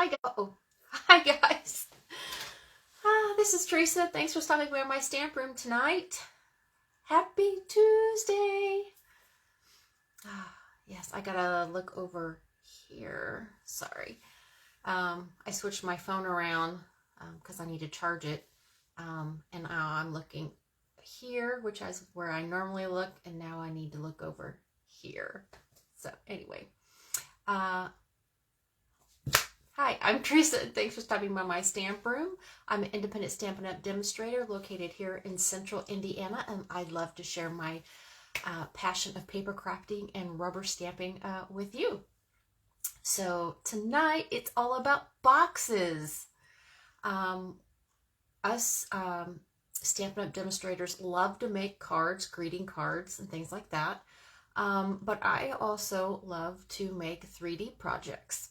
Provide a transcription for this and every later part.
Hi guys. This is Teresa. Thanks for stopping by my stamp room tonight. Happy Tuesday. Yes, I gotta look over here. Sorry. I switched my phone around because I need to charge it. And now I'm looking here, which is where I normally look, and now I need to look over here. So anyway, hi, I'm Teresa, and thanks for stopping by my stamp room. I'm an independent Stampin' Up! Demonstrator located here in central Indiana, and I'd love to share my passion of paper crafting and rubber stamping with you. So tonight, it's all about boxes. Us Stampin' Up! Demonstrators love to make cards, greeting cards, and things like that. But I also love to make 3D projects.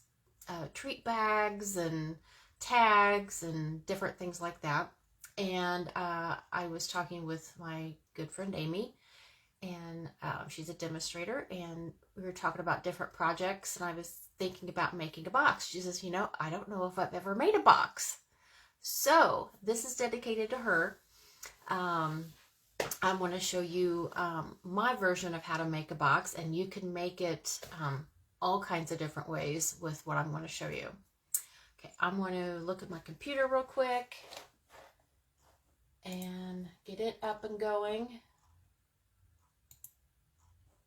Treat bags and tags and different things like that. And I was talking with my good friend Amy, and she's a demonstrator, and we were talking about different projects, and I was thinking about making a box. She says, you know, I don't know if I've ever made a box. So this is dedicated to her. I want to show you my version of how to make a box, and you can make it all kinds of different ways with what I'm going to show you. Okay, I'm going to look at my computer real quick and get it up and going.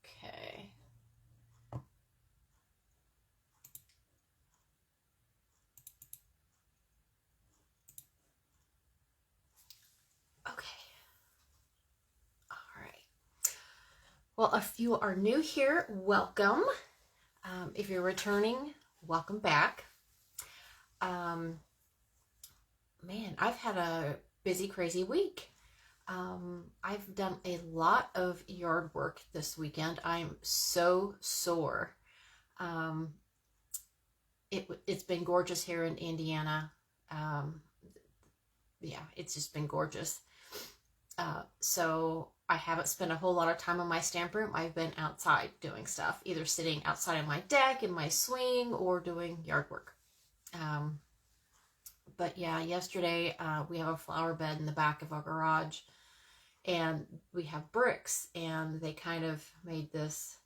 Okay. Okay. All right. Well, if you are new here, welcome. If you're returning, welcome back. Man, I've had a busy, crazy week. I've done a lot of yard work this weekend. I'm so sore. It's been gorgeous here in Indiana. Yeah, it's just been gorgeous. So I haven't spent a whole lot of time in my stamp room. I've been outside doing stuff, either sitting outside on my deck in my swing or doing yard work. But yeah, yesterday we have a flower bed in the back of our garage, and we have bricks, and they kind of made this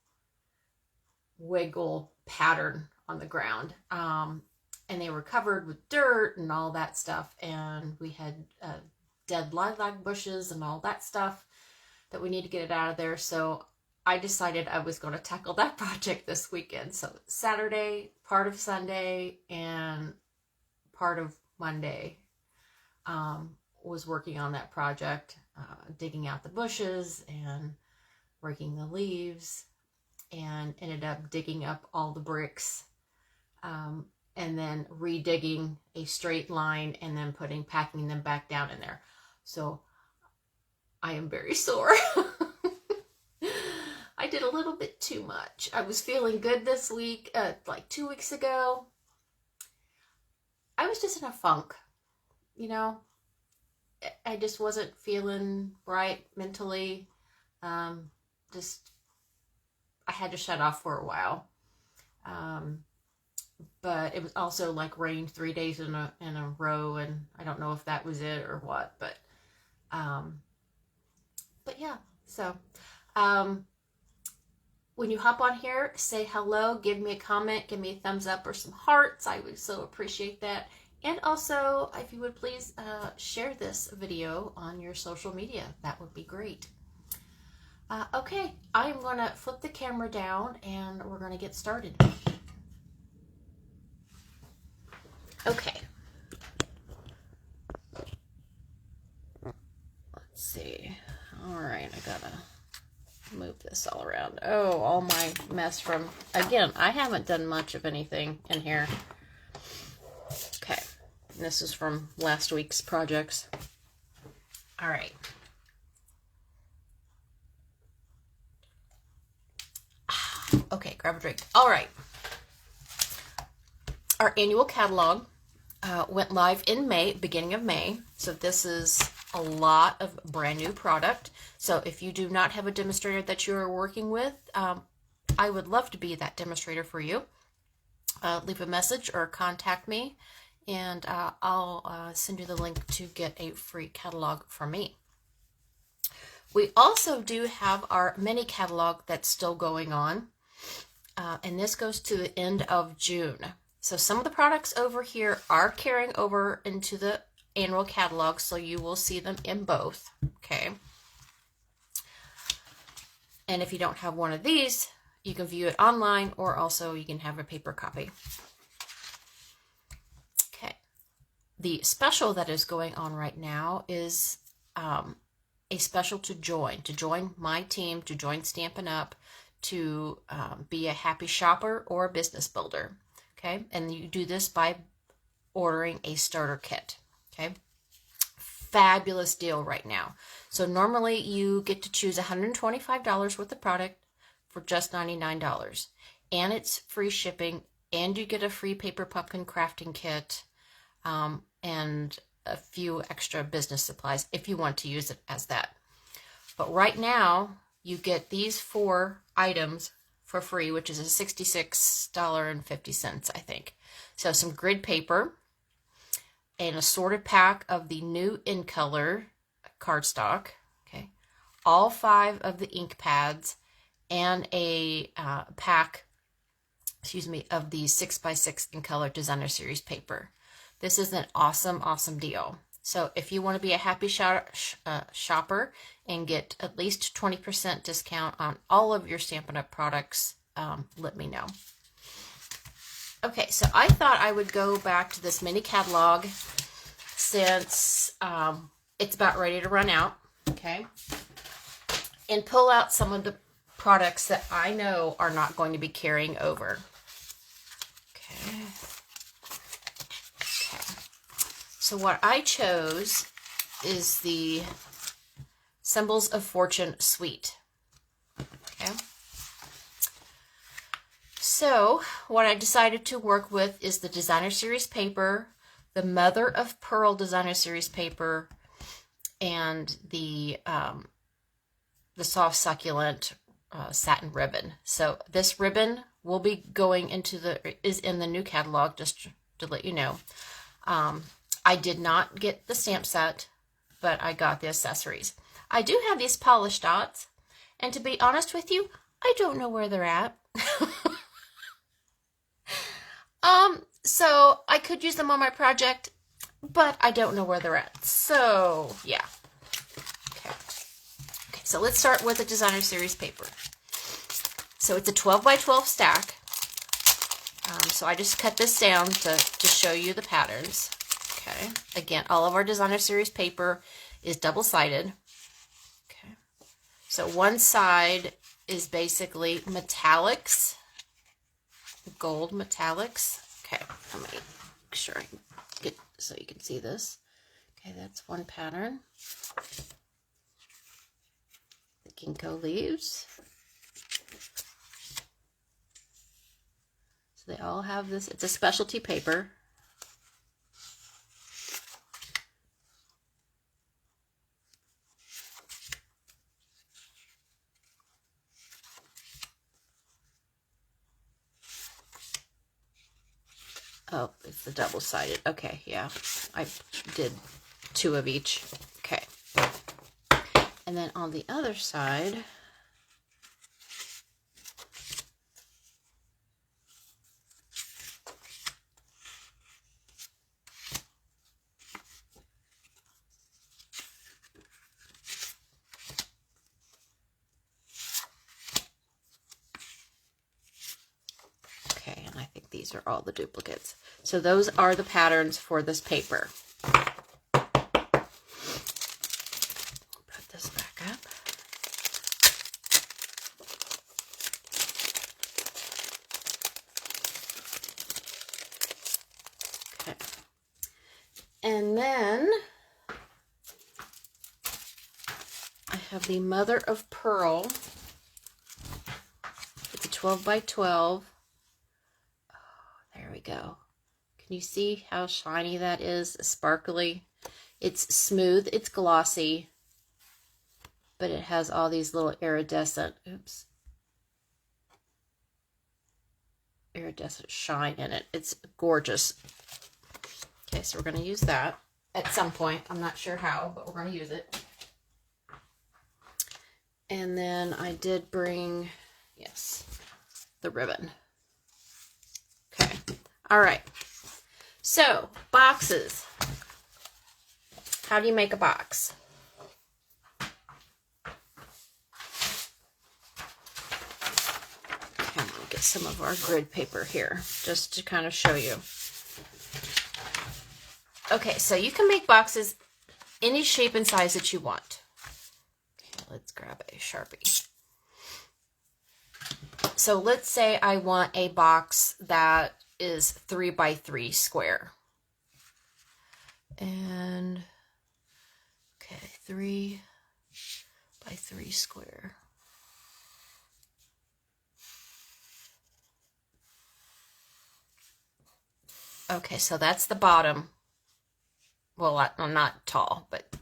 wiggle pattern on the ground. And they were covered with dirt and all that stuff, and we had dead lilac bushes and all that stuff that we need to get it out of there. So I decided I was going to tackle that project this weekend. So Saturday, part of Sunday, and part of Monday was working on that project, digging out the bushes and raking the leaves, and ended up digging up all the bricks, and then redigging a straight line and then packing them back down in there. So I am very sore. I did a little bit too much. I was feeling good this week, like 2 weeks ago. I was just in a funk, you know. I just wasn't feeling right mentally. I had to shut off for a while. But it was also like rained 3 days in a row, and I don't know if that was it or what, but yeah. So when you hop on here, say hello, give me a comment, give me a thumbs up or some hearts. I would so appreciate that. And also, if you would please share this video on your social media, that would be great. Okay, I'm going to flip the camera down and we're going to get started. Okay. Let's see. All right, I gotta move this all around. Oh, all my mess from, again, I haven't done much of anything in here. Okay, this is from last week's projects. All right. Okay, grab a drink. All right. Our annual catalog went live in May, beginning of May. So this is a lot of brand new product. So if you do not have a demonstrator that you are working with, I would love to be that demonstrator for you. leave a message or contact me, and I'll send you the link to get a free catalog from me. We also do have our mini catalog that's still going on, and this goes to the end of June. So some of the products over here are carrying over into the annual catalog, so you will see them in both, okay? And if you don't have one of these, you can view it online, or also you can have a paper copy. Okay. The special that is going on right now is a special to join my team, to join Stampin' Up, to be a happy shopper or a business builder. Okay, and you do this by ordering a starter kit. Okay, fabulous deal right now. So normally you get to choose $125 worth of product for just $99, and it's free shipping, and you get a free paper pumpkin crafting kit, and a few extra business supplies if you want to use it as that. But right now you get these 4 items for free, which is a $66.50, I think. So some grid paper, an assorted pack of the new In Color cardstock, okay, all 5 of the ink pads, and a pack, of the 6x6 In Color Designer Series paper. This is an awesome, awesome deal. So if you want to be a happy shopper and get at least 20% discount on all of your Stampin' Up! Products, let me know. Okay, so I thought I would go back to this mini catalog since it's about ready to run out, okay, and pull out some of the products that I know are not going to be carrying over. Okay. So what I chose is the Symbols of Fortune suite. Okay. So what I decided to work with is the Designer Series paper, the Mother of Pearl Designer Series paper, and the soft succulent satin ribbon. So this ribbon will be going into is in the new catalog, just to let you know. I did not get the stamp set, but I got the accessories. I do have these polish dots, and to be honest with you, I don't know where they're at. So I could use them on my project, but I don't know where they're at. So yeah. Okay, so let's start with the Designer Series paper. So it's a 12 by 12 stack. So I just cut this down to show you the patterns. Okay, again, all of our Designer Series paper is double-sided. Okay, so one side is basically metallics, gold metallics. Okay, let me make sure I can get so you can see this. Okay, that's one pattern. The ginkgo leaves. So they all have this. It's a specialty paper. Oh, it's the double-sided. Okay, yeah. I did 2 of each. Okay. And then on the other side, these are all the duplicates. So those are the patterns for this paper. Put this back up. Okay. And then I have the Mother of Pearl. It's a 12 by 12. There we go. Can you see how shiny that is? Sparkly. It's smooth. It's glossy. But it has all these little iridescent, iridescent shine in it. It's gorgeous. Okay, so we're going to use that at some point. I'm not sure how, but we're going to use it. And then I did bring, yes, the ribbon. Okay. All right. So, boxes. How do you make a box? Okay, I'm going to get some of our grid paper here just to kind of show you. Okay, so you can make boxes any shape and size that you want. Okay, let's grab a Sharpie. So let's say I want a box that is 3 by 3 square. And, okay, 3 by 3 square. Okay, so that's the bottom. Well, not tall, but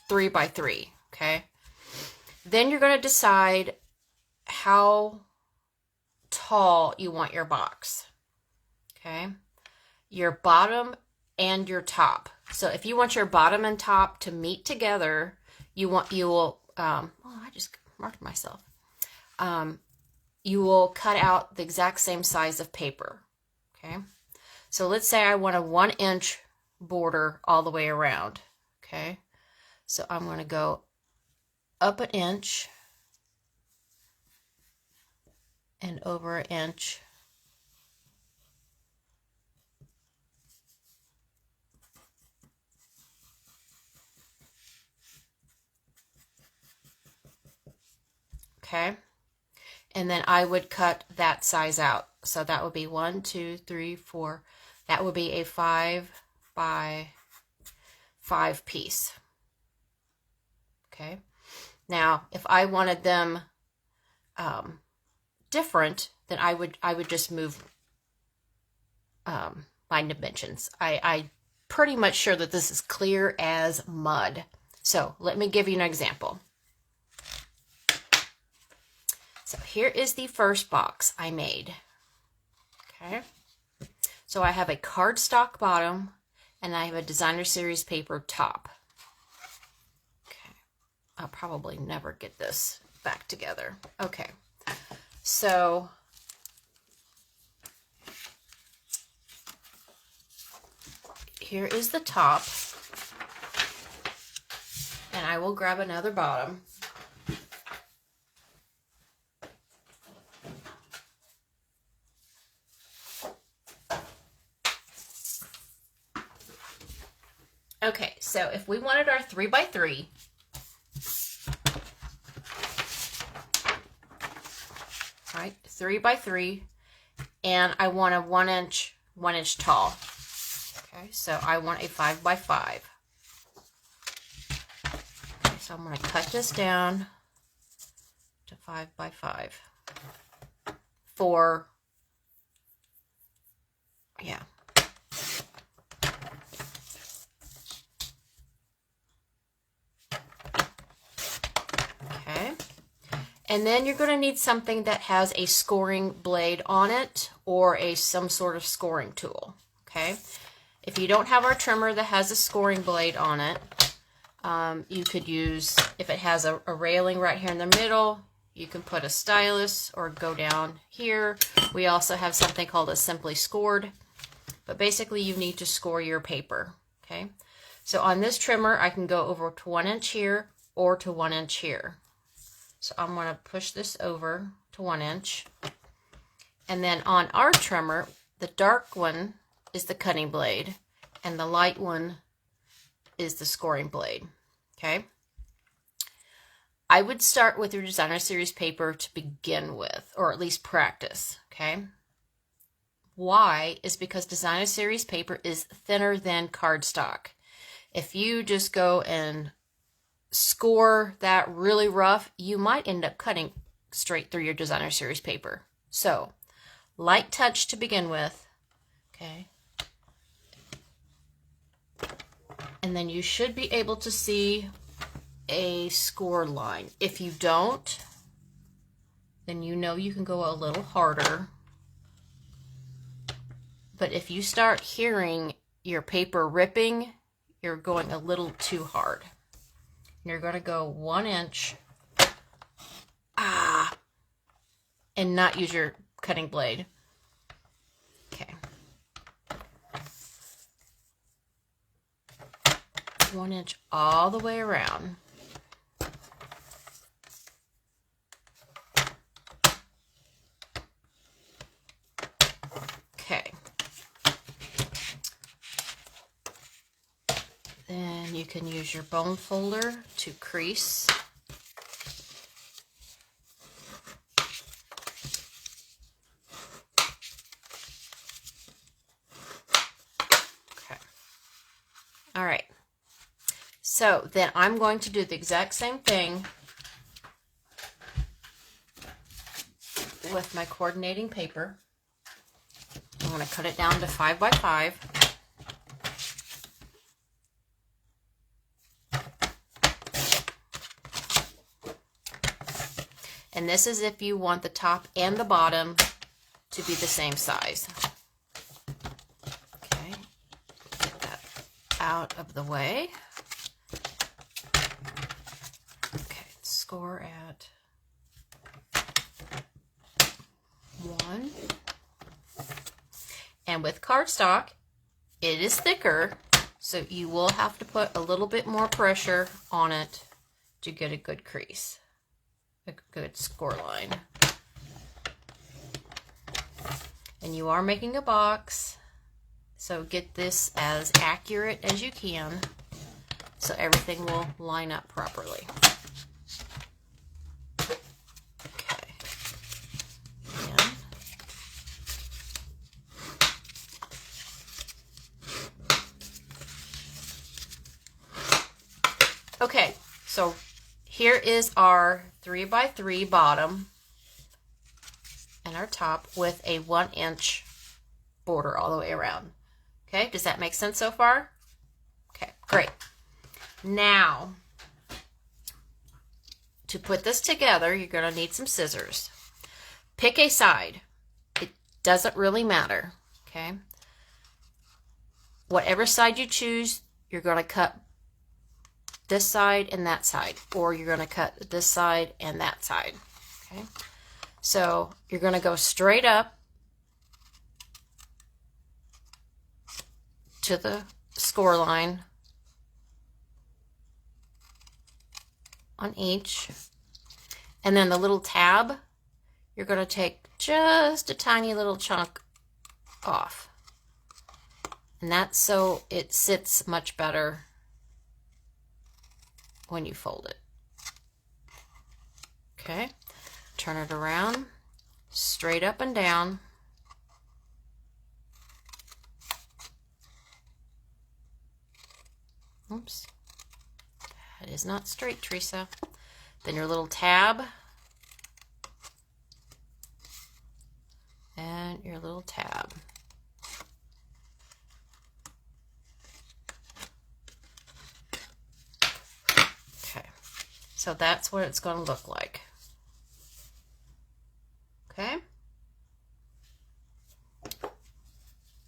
3 by 3, okay? Then you're going to decide how tall you want your box, okay? Your bottom and your top. So if you want your bottom and top to meet together, you will, oh, I just marked myself. You will cut out the exact same size of paper, okay? So let's say I want a 1-inch border all the way around, okay? So I'm going to go up 1 inch and over 1 inch. Okay? And then I would cut that size out. So that would be 1, 2, 3, 4. That would be a 5 by 5 piece. Okay? Now, if I wanted them different, then I would just move my dimensions. I'm pretty much sure that this is clear as mud. So let me give you an example. So here is the first box I made. Okay. So I have a cardstock bottom and I have a designer series paper top. Okay. I'll probably never get this back together. Okay. So here is the top. And I will grab another bottom. Okay, so if we wanted our 3 by 3, right, 3 by 3, and I want a 1 inch tall. Okay, so I want a 5 by 5. Okay, so I'm going to cut this down to 5 by 5 for, yeah. Okay, and then you're going to need something that has a scoring blade on it or some sort of scoring tool. Okay, if you don't have our trimmer that has a scoring blade on it, you could use, if it has a railing right here in the middle, you can put a stylus or go down here. We also have something called a Simply Scored, but basically you need to score your paper. Okay, so on this trimmer I can go over to 1 inch here or to 1 inch here. So I'm going to push this over to 1 inch. And then on our trimmer, the dark one is the cutting blade and the light one is the scoring blade. Okay. I would start with your designer series paper to begin with, or at least practice. Okay. Why? Is because designer series paper is thinner than cardstock. If you just go and score that really rough, you might end up cutting straight through your designer series paper. So, light touch to begin with, okay? And then you should be able to see a score line. If you don't, then you know you can go a little harder. But if you start hearing your paper ripping, you're going a little too hard. You're going to go 1 inch. And not use your cutting blade. Okay. 1 inch all the way around. Okay. Then you can use your bone folder to crease. All right, so then I'm going to do the exact same thing with my coordinating paper. I'm going to cut it down to 5 by 5. And this is if you want the top and the bottom to be the same size. Out of the way. Okay, score at 1. And with cardstock, it is thicker, so you will have to put a little bit more pressure on it to get a good crease, a good score line. And you are making a box. So get this as accurate as you can so everything will line up properly. Okay. And okay, so here is our 3 by 3 bottom and our top with a 1 inch border all the way around. Okay, does that make sense so far? Okay, great. Now, to put this together, you're going to need some scissors. Pick a side. It doesn't really matter, okay? Whatever side you choose, you're going to cut this side and that side, or you're going to cut this side and that side, okay? So you're going to go straight up to the score line on each, and then the little tab, you're going to take just a tiny little chunk off, and that's so it sits much better when you fold it. Okay, turn it around, straight up and down. Oops, that is not straight, Teresa. Then your little tab and your little tab. Okay, so that's what it's going to look like. Okay.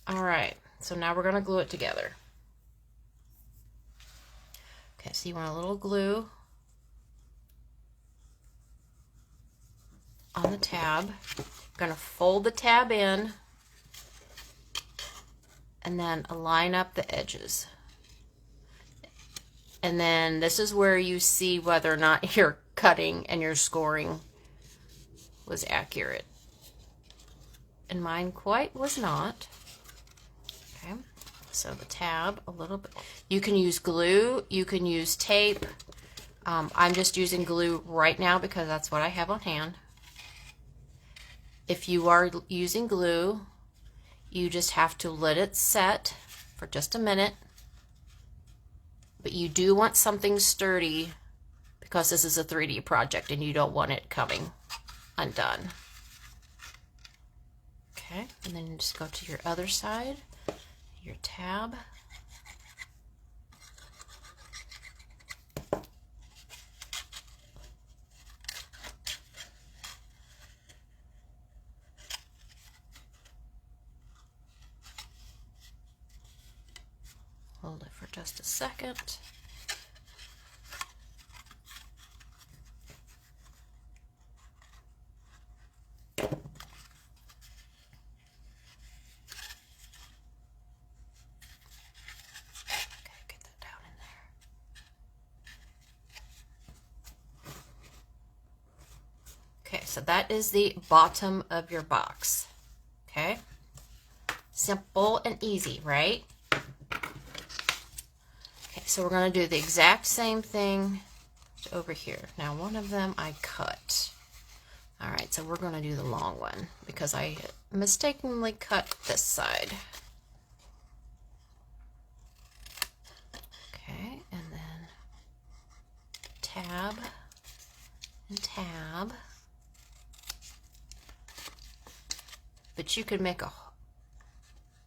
All right, so now we're going to glue it together. Okay, so you want a little glue on the tab. I'm going to fold the tab in and then line up the edges. And then this is where you see whether or not your cutting and your scoring was accurate. And mine quite was not. Okay. So the tab a little bit. You can use glue, you can use tape. I'm just using glue right now because that's what I have on hand. If you are using glue, you just have to let it set for just a minute. But you do want something sturdy because this is a 3D project and you don't want it coming undone. Okay, and then just go to your other side, your tab. hold it for just a second. Okay, so that is the bottom of your box. Okay, simple and easy, right? Okay, so we're going to do the exact same thing over here. Now, one of them I cut. All right, so we're going to do the long one because I mistakenly cut this side. Okay, and then tab and tab. But you could make a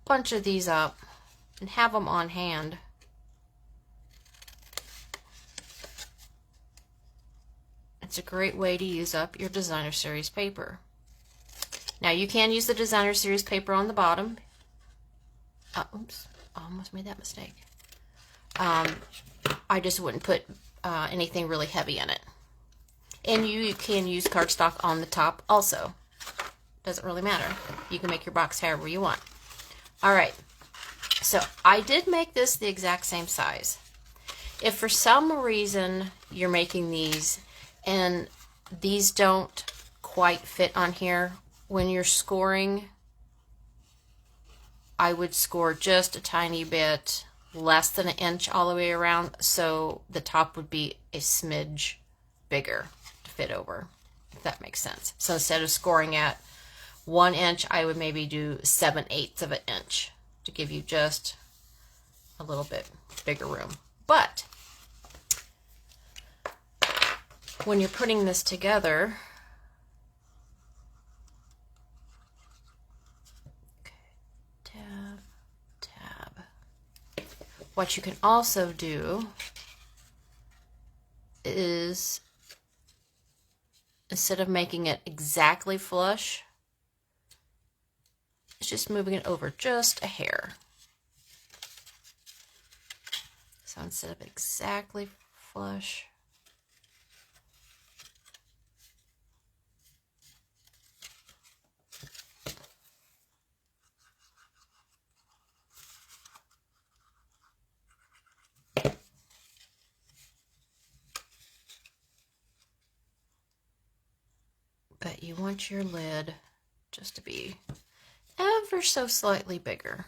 bunch of these up and have them on hand. It's a great way to use up your designer series paper. Now you can use the designer series paper on the bottom. Oops, I almost made that mistake. I just wouldn't put anything really heavy in it. And you can use cardstock on the top also. Doesn't really matter. You can make your box however you want. All right, so I did make this the exact same size. If for some reason you're making these and these don't quite fit on here, when you're scoring, I would score just a tiny bit less than an inch all the way around, so the top would be a smidge bigger to fit over, if that makes sense. So instead of scoring at 1 inch, I would maybe do 7/8 of an inch to give you just a little bit bigger room. But when you're putting this together, tab, tab. What you can also do is, instead of making it exactly flush, it's just moving it over just a hair. So instead of exactly flush, but you want your lid just to be ever so slightly bigger,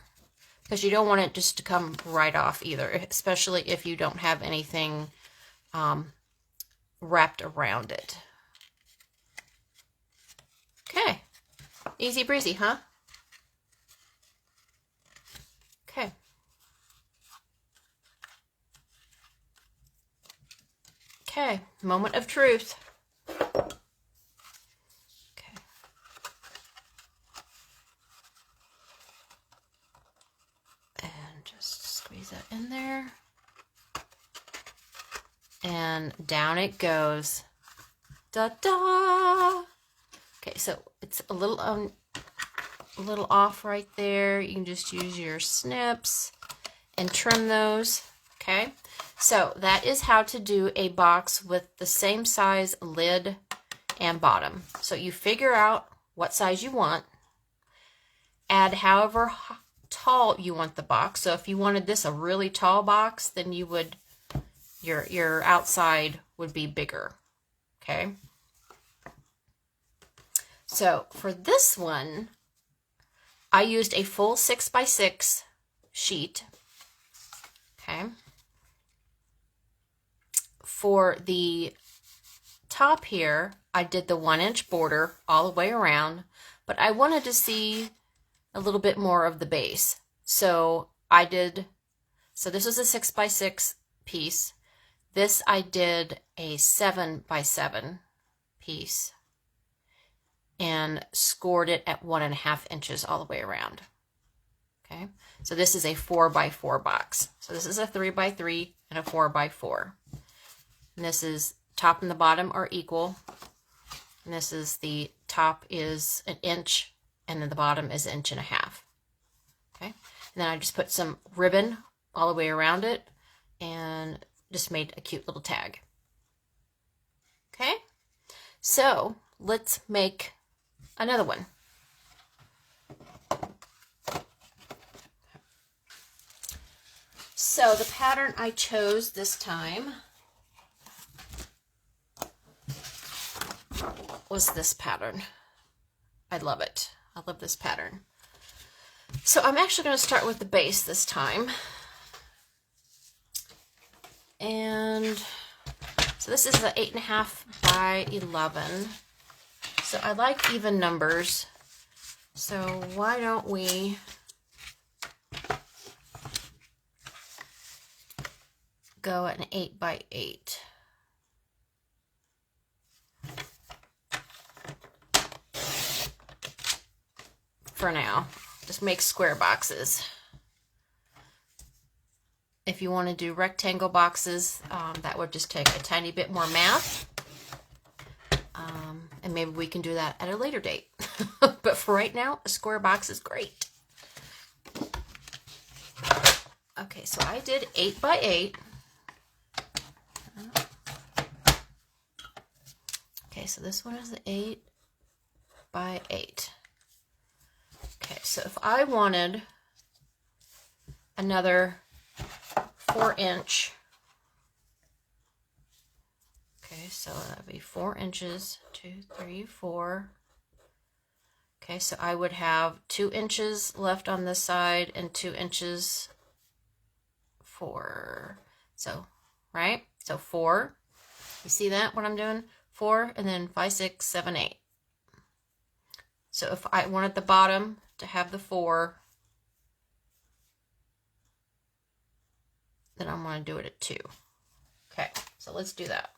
because you don't want it just to come right off either, especially if you don't have anything wrapped around it. Okay, easy breezy, huh? Okay. Okay, moment of truth. That in there, and down it goes. Da da. Okay, so it's a little off right there. You can just use your snips and trim those. Okay, so that is how to do a box with the same size lid and bottom. So you figure out what size you want, add however tall you want the box. So if you wanted this a really tall box, then you would, your outside would be bigger. Okay, so for this one I used a full 6x6 sheet. Okay, for the top here I did the 1-inch border all the way around, but I wanted to see a little bit more of the base. So this was a 6x6 piece. This I did a 7x7 piece and scored it at 1.5 inches all the way around. Okay, so this is a 4x4 box. So this is a 3x3 and a 4x4. And this is top and the bottom are equal. And this is the top is 1 inch and then the bottom is 1.5 inches. Okay, and then I just put some ribbon all the way around it and just made a cute little tag. Okay, so let's make another one. So the pattern I chose this time was this pattern. I love it. I love this pattern. So I'm actually going to start with the base this time. And so this is the 8.5 by 11. So I like even numbers. So why don't we go at an 8 by 8. For now, just make square boxes. If you want to do rectangle boxes, that would just take a tiny bit more math. And maybe we can do that at a later date. But for right now, a square box is great. Okay, so I did 8 by 8. Okay, so this one is the 8 by 8. Okay, so if I wanted another 4-inch, okay, so that'd be 4 inches, 2, 3, 4. Okay, so I would have 2 inches left on this side and 2 inches for, so, right? So 4, you see that, what I'm doing? 4, and then 5, 6, 7, 8. So if I wanted the bottom to have the 4, then I'm going to do it at 2. Okay, so let's do that.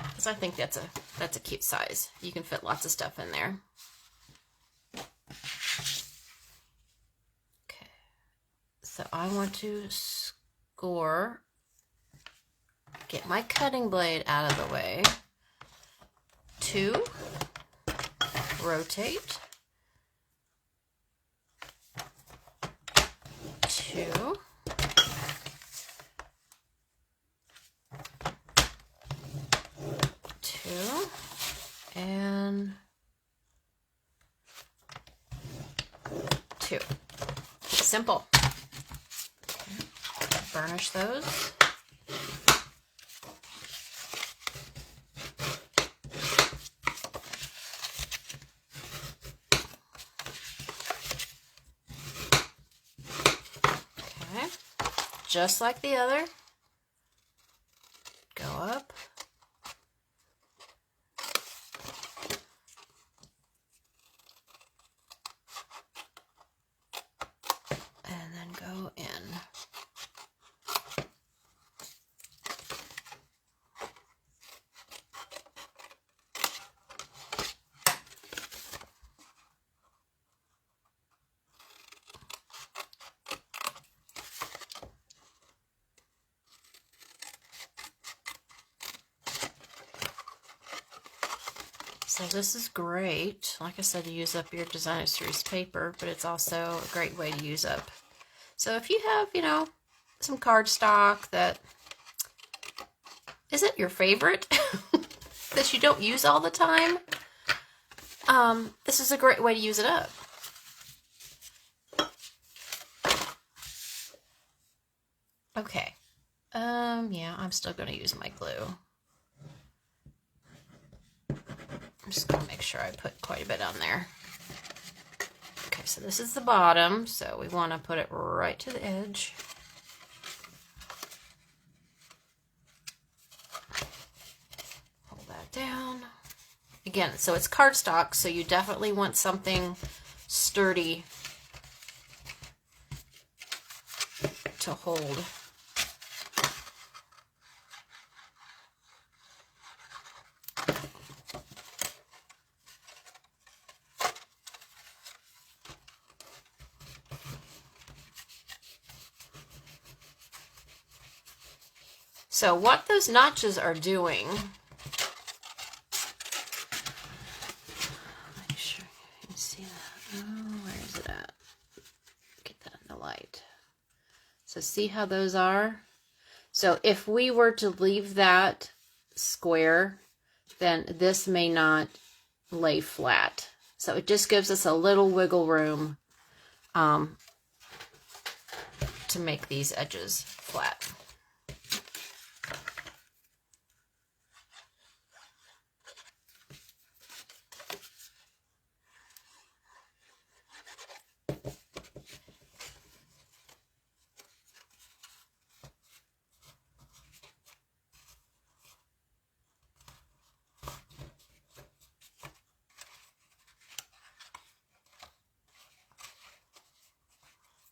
Because I think that's a cute size. You can fit lots of stuff in there. Okay, so I want to score, get my cutting blade out of the way. 2, rotate, 2, 2, and 2. Simple. Okay. Burnish those. Just like the other, go up, and then go in. So this is great, like I said, to use up your designer series paper, but it's also a great way to use up. So if you have, you know, some cardstock that isn't your favorite, that you don't use all the time, this is a great way to use it up. Okay, yeah, I'm still going to use my glue. I'm just going to make sure I put quite a bit on there. Okay, so this is the bottom, so we want to put it right to the edge. Pull that down. Again, so it's cardstock, so you definitely want something sturdy to hold. So what those notches are doing, make sure you can see that. So see how those are? So if we were to leave that square, then this may not lay flat. So it just gives us a little wiggle room to make these edges flat.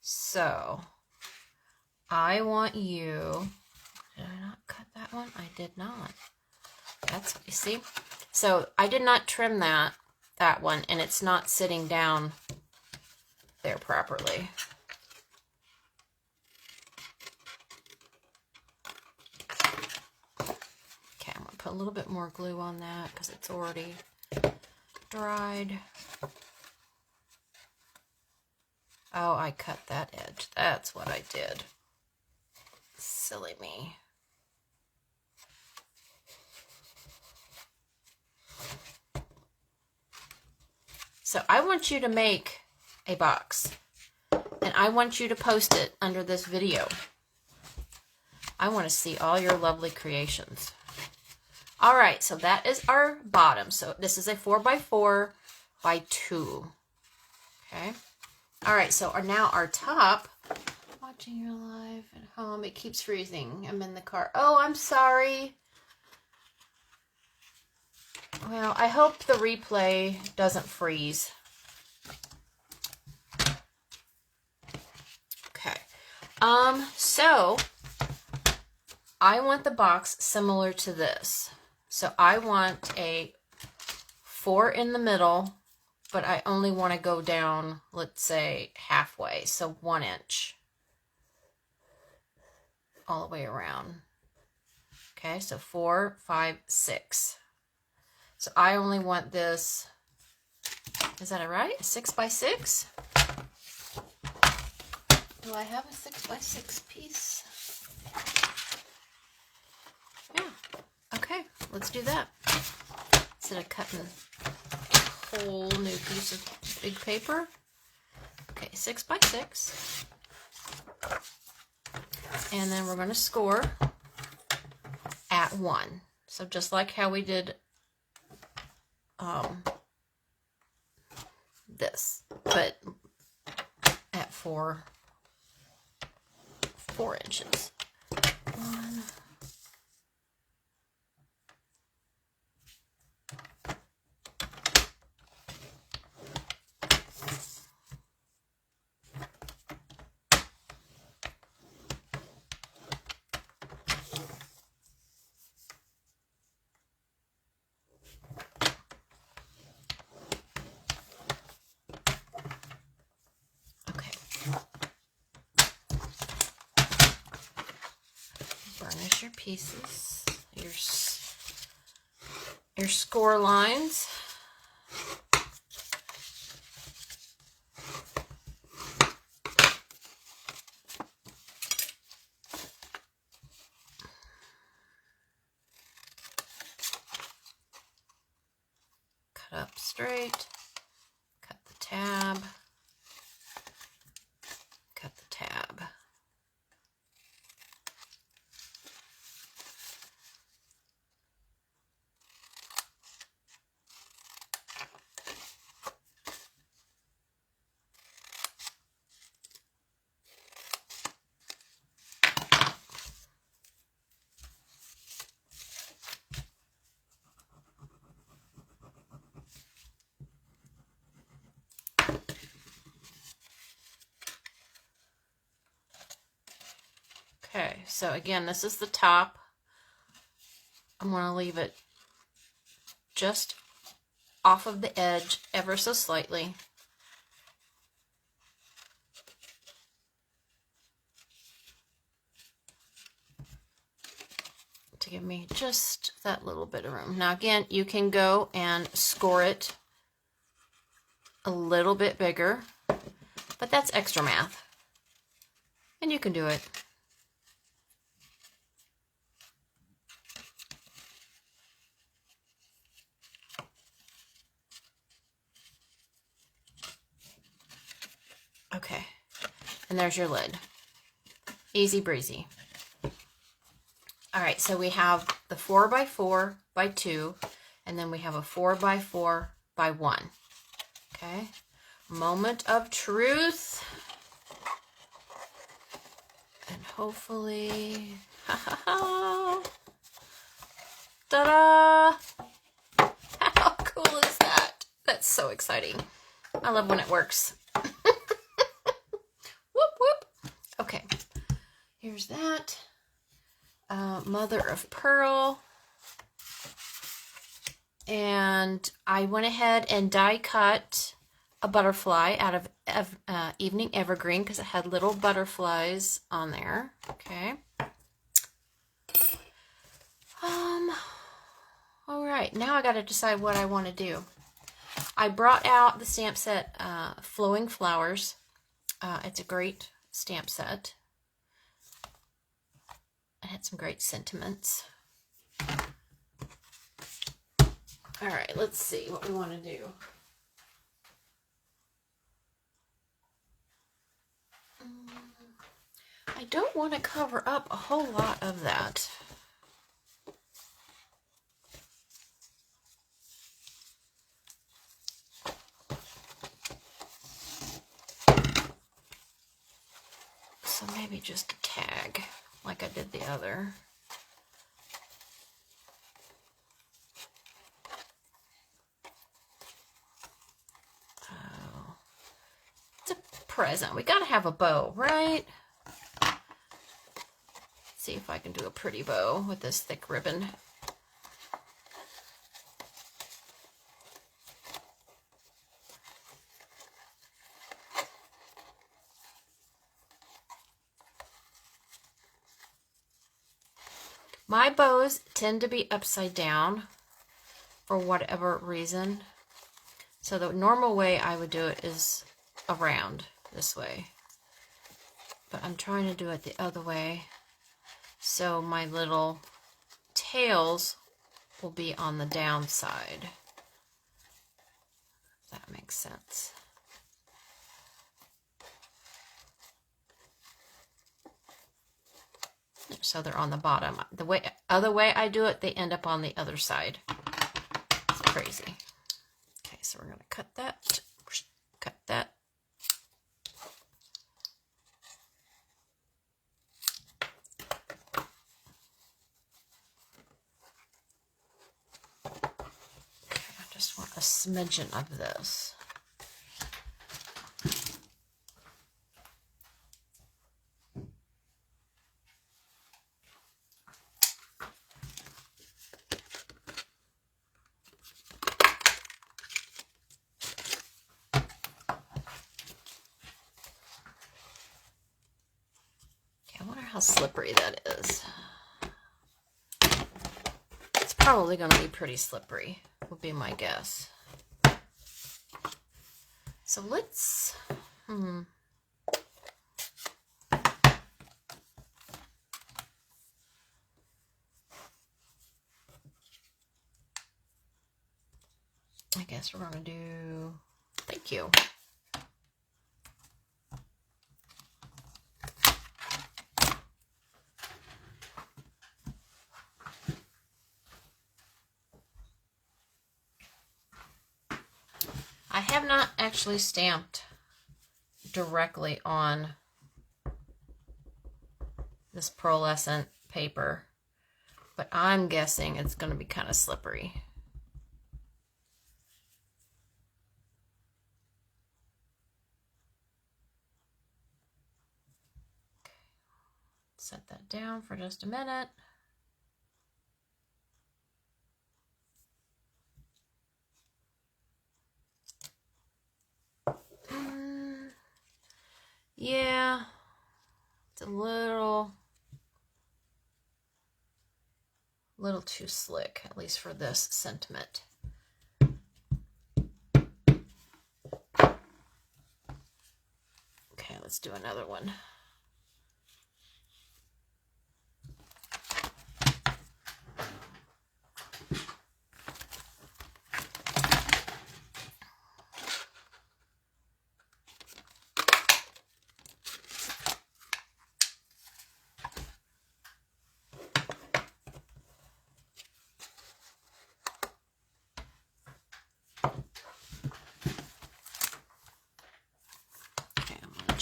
So I want you, did I not cut that one? I did not. That's, you see? So I did not trim that one, and it's not sitting down there properly. Okay, I'm gonna put a little bit more glue on that because it's already dried. Oh, I cut that edge. That's what I did. Silly me. So I want you to make a box, and I want you to post it under this video. I want to see all your lovely creations. All right, so that is our bottom. So this is a 4x4 by 2. Okay. All right, so now our top. Watching your live at home. It keeps freezing. I'm in the car. Oh, I'm sorry. Well, I hope the replay doesn't freeze. Okay. So I want the box similar to this. So I want a 4 in the middle, but I only want to go down, let's say, halfway. So 1 inch. All the way around. Okay, so 4, 5, 6. So I only want this, is that right? A 6x6? Do I have a 6x6 piece? Yeah. Okay, let's do that. Instead of cutting a whole new piece of big paper. Okay, 6x6. And then we're going to score at 1. So just like how we did this, but at 4 inches. 1. Burnish your pieces, your score lines. Cut up straight, cut the tab, cut the tab. Okay, so again, this is the top. I'm going to leave it just off of the edge ever so slightly. To give me just that little bit of room. Now again, you can go and score it a little bit bigger, but that's extra math. And you can do it. Okay. And there's your lid. Easy breezy. All right, so we have the 4x4 by 2, and then we have a 4x4 by 1. Okay. Moment of truth. And hopefully, ta-da! How cool is that? That's so exciting. I love when it works. Whoop, whoop. Okay, here's that. Mother of pearl. And I went ahead and die cut a butterfly out of Evening Evergreen because it had little butterflies on there. Okay. All right, now I got to decide what I want to do. I brought out the stamp set Flowing Flowers. It's a great stamp set. It had some great sentiments. All right, let's see what we want to do. I don't want to cover up a whole lot of that. So maybe just a tag like I did the other. Oh, it's a present. We gotta have a bow, right? See if I can do a pretty bow with this thick ribbon. My bows tend to be upside down for whatever reason. So the normal way I would do it is around this way. But I'm trying to do it the other way. So my little tails will be on the down side. If that makes sense. So they're on the bottom. The other way I do it, they end up on the other side. It's crazy. Okay, so we're going to cut that. Cut that. I just want a smidgen of this. How slippery that is. It's probably going to be pretty slippery, would be my guess. So let's, I guess we're going to do, thank you. I have not actually stamped directly on this pearlescent paper, but I'm guessing it's going to be kind of slippery. Okay. Set that down for just a minute. Yeah, it's a little too slick, at least for this sentiment. Okay, let's do another one.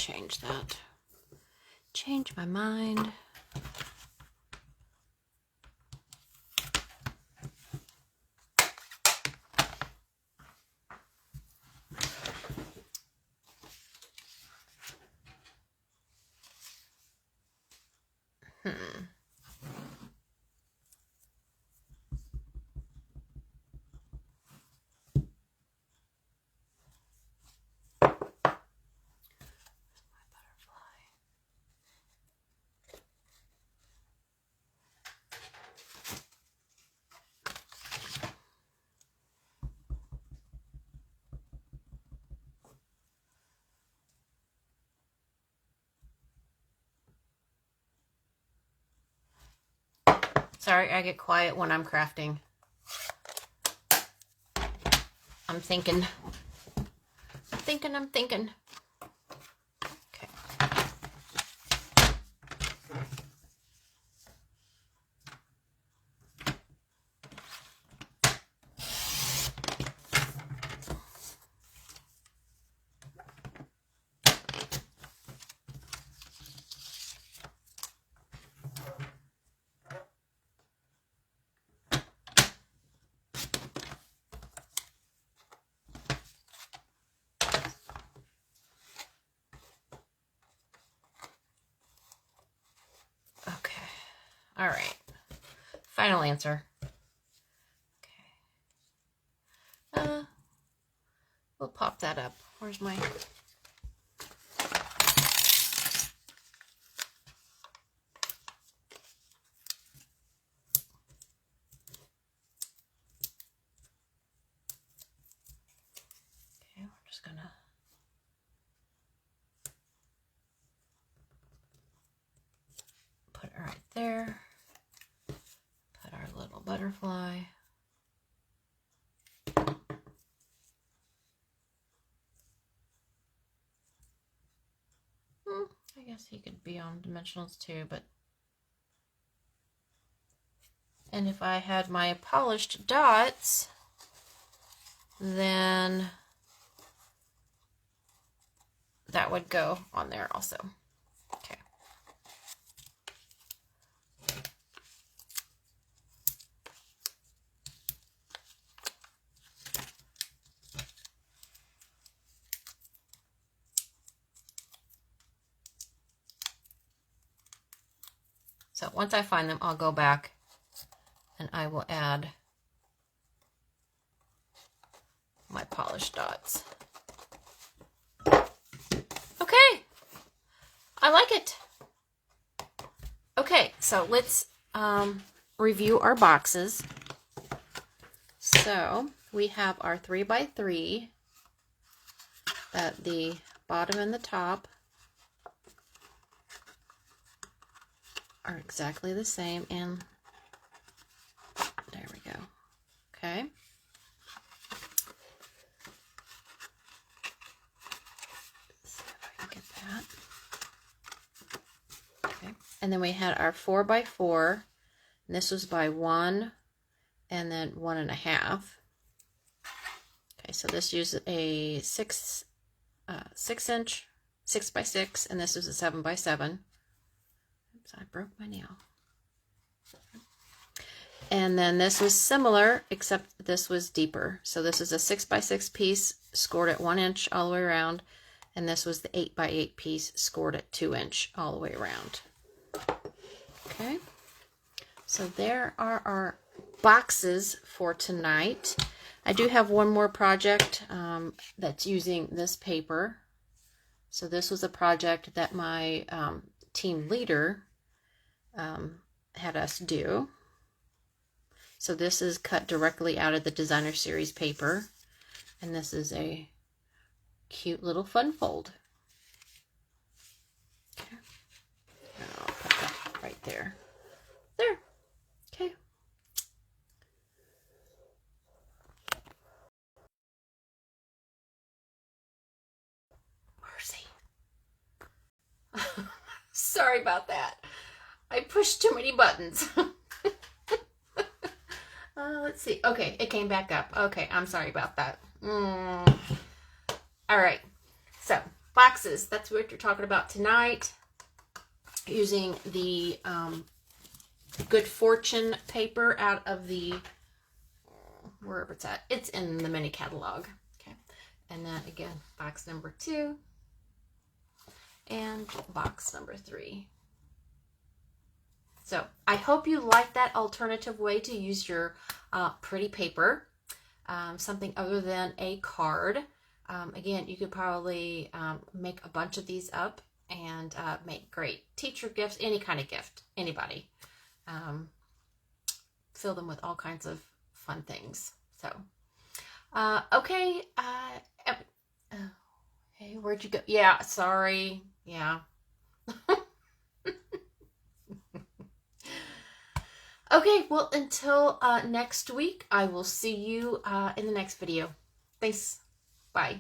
change that. Change my mind. Sorry, I get quiet when I'm crafting. I'm thinking. I'm thinking. Okay. All right. Final answer. Okay. We'll pop that up. Where's my... Okay, we're just gonna... put it right there. Put our little butterfly. I guess he could be on dimensionals too, but... And if I had my polished dots, then that would go on there also. Okay. So once I find them, I'll go back and I will add my polished dots. Okay, I like it. Okay, so let's review our boxes. So we have our 3x3, that the bottom and the top are exactly the same, and there we go. Okay. See if I can get that. Okay. And then we had our 4x4, and this was by 1 and then 1.5. Okay, so this used a 6 inch 6x6, and this is a 7x7. Oops, I broke my nail. And then this was similar, except this was deeper. So this is a 6x6 piece scored at 1 inch all the way around, and this was the 8x8 piece scored at 2 inch all the way around. Okay, so there are our boxes for tonight. I do have one more project that's using this paper. So this was a project that my team leader had us do. So this is cut directly out of the Designer Series paper, and this is a cute little fun fold. Okay. I'll put that right there. There. Okay. Mercy. Sorry about that. I pushed too many buttons. Let's see. Okay, it came back up. Okay, I'm sorry about that. All right. So, waxes. That's what you're talking about tonight. Using the Good Fortune paper out of the, wherever it's at. It's in the mini catalog. Okay. And then again, box number 2 and box number 3. So I hope you like that alternative way to use your pretty paper, something other than a card. Again, you could probably make a bunch of these up and make great teacher gifts, any kind of gift, anybody. Fill them with all kinds of fun things. So, okay. Hey, where'd you go? Yeah, sorry. Yeah. Okay, well, until next week, I will see you in the next video. Thanks. Bye.